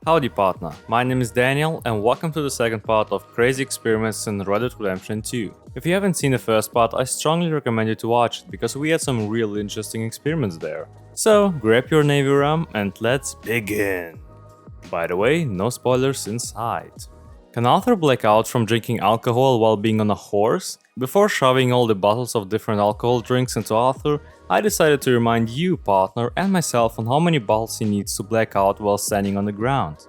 Howdy partner, my name is Daniel and welcome to the second part of Crazy Experiments in Red Dead Redemption 2. If you haven't seen the first part, I strongly recommend you to watch it because we had some really interesting experiments there. So grab your navy rum and let's begin! By the way, no spoilers inside. Can Arthur black out from drinking alcohol while being on a horse? Before shoving all the bottles of different alcohol drinks into Arthur, I decided to remind you, partner, and myself on how many bottles he needs to black out while standing on the ground.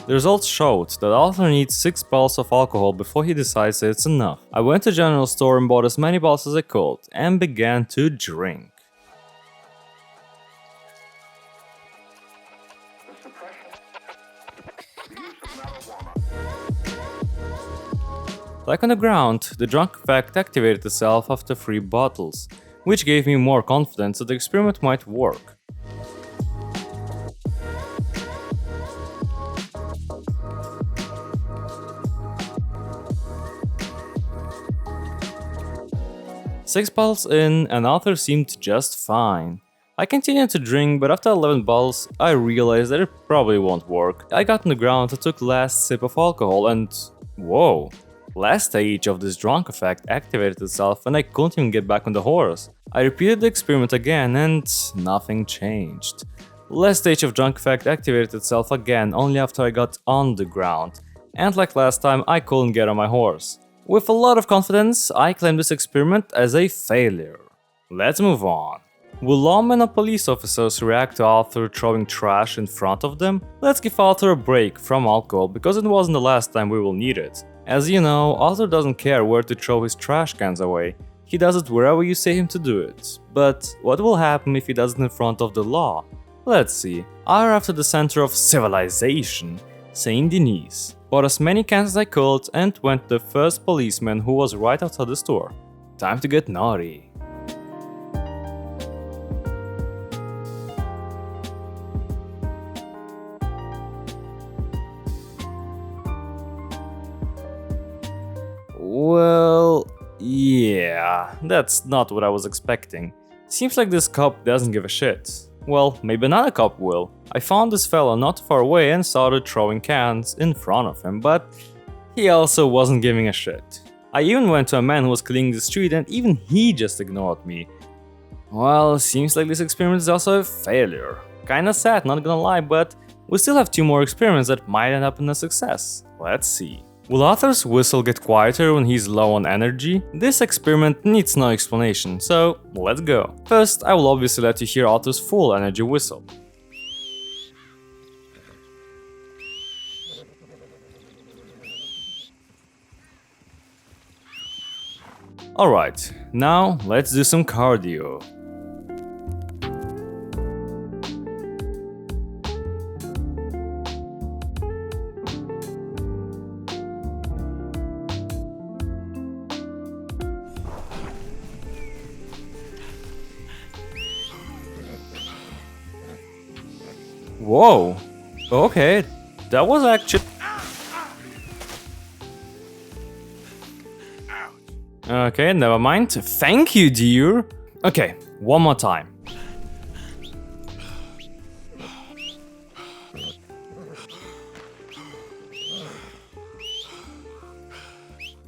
The results showed that Arthur needs 6 bottles of alcohol before he decides that it's enough. I went to the general store and bought as many bottles as I could, and began to drink. Like on the ground, the drunk effect activated itself after 3 bottles, which gave me more confidence that the experiment might work. Six bottles in, and Arthur seemed just fine. I continued to drink, but after 11 bottles, I realized that it probably won't work. I got on the ground and took the last sip of alcohol and... whoa! Last stage of this drunk effect activated itself and I couldn't even get back on the horse. I repeated the experiment again and nothing changed. Last stage of drunk effect activated itself again only after I got on the ground. And like last time, I couldn't get on my horse. With a lot of confidence, I claim this experiment as a failure. Let's move on. Will lawmen or police officers react to Arthur throwing trash in front of them? Let's give Arthur a break from alcohol because it wasn't the last time we will need it. As you know, Arthur doesn't care where to throw his trash cans away. He does it wherever you say him to do it. But what will happen if he does it in front of the law? Let's see. I arrived at the center of civilization, Saint Denis. Bought as many cans as I could and went to the first policeman who was right outside the store. Time to get naughty. Well, yeah, that's not what I was expecting. Seems like this cop doesn't give a shit. Well, maybe another cop will. I found this fella not far away and started throwing cans in front of him, but he also wasn't giving a shit. I even went to a man who was cleaning the street and even he just ignored me. Well, seems like this experiment is also a failure. Kinda sad, not gonna lie, but we still have 2 more experiments that might end up in a success. Let's see. Will Arthur's whistle get quieter when he's low on energy? This experiment needs no explanation, so let's go. First, I will obviously let you hear Arthur's full energy whistle. Alright, now let's do some cardio. Whoa, okay, that was actually... Okay, never mind. Thank you, dear. Okay, one more time.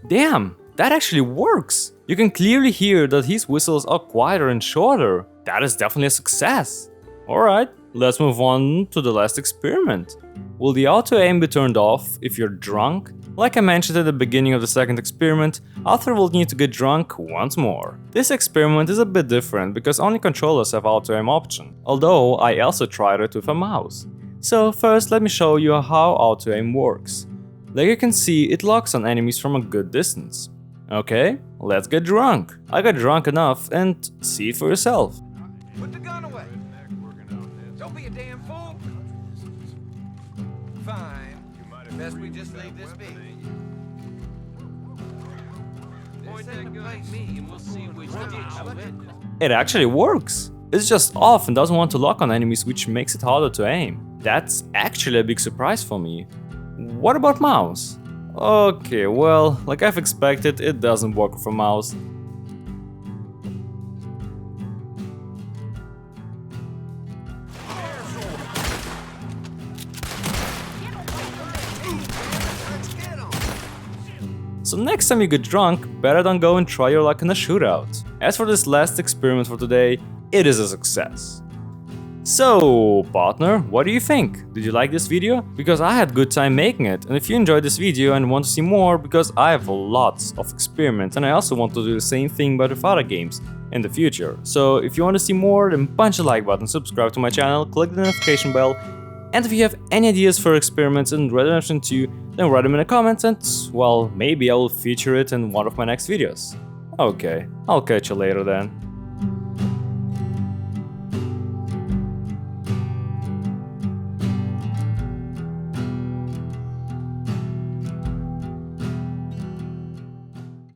Damn, that actually works. You can clearly hear that his whistles are quieter and shorter. That is definitely a success. Alright, let's move on to the last experiment. Will the auto aim be turned off if you're drunk? Like I mentioned at the beginning of the second experiment, Arthur will need to get drunk once more. This experiment is a bit different because only controllers have auto aim option, although I also tried it with a mouse. So first let me show you how auto aim works. Like you can see, it locks on enemies from a good distance. Okay, let's get drunk. I got drunk enough and see it for yourself. Put the gun away. Don't be a damn fool. Fine. Best we just leave this be. Point that gun at me and we'll see which one. It actually works. It's just off and doesn't want to lock on enemies, which makes it harder to aim. That's actually a big surprise for me. What about mouse? Okay, well, like I've expected, it doesn't work with a mouse. So next time you get drunk, better don't go and try your luck in a shootout. As for this last experiment for today, it is a success. So, partner, what do you think? Did you like this video? Because I had good time making it, and if you enjoyed this video and want to see more, because I have lots of experiments and I also want to do the same thing but with other games in the future. So if you want to see more, then punch the like button, subscribe to my channel, click the notification bell, and if you have any ideas for experiments in Red Dead Redemption 2, then write them in the comments and, well, maybe I will feature it in one of my next videos. Okay, I'll catch you later then.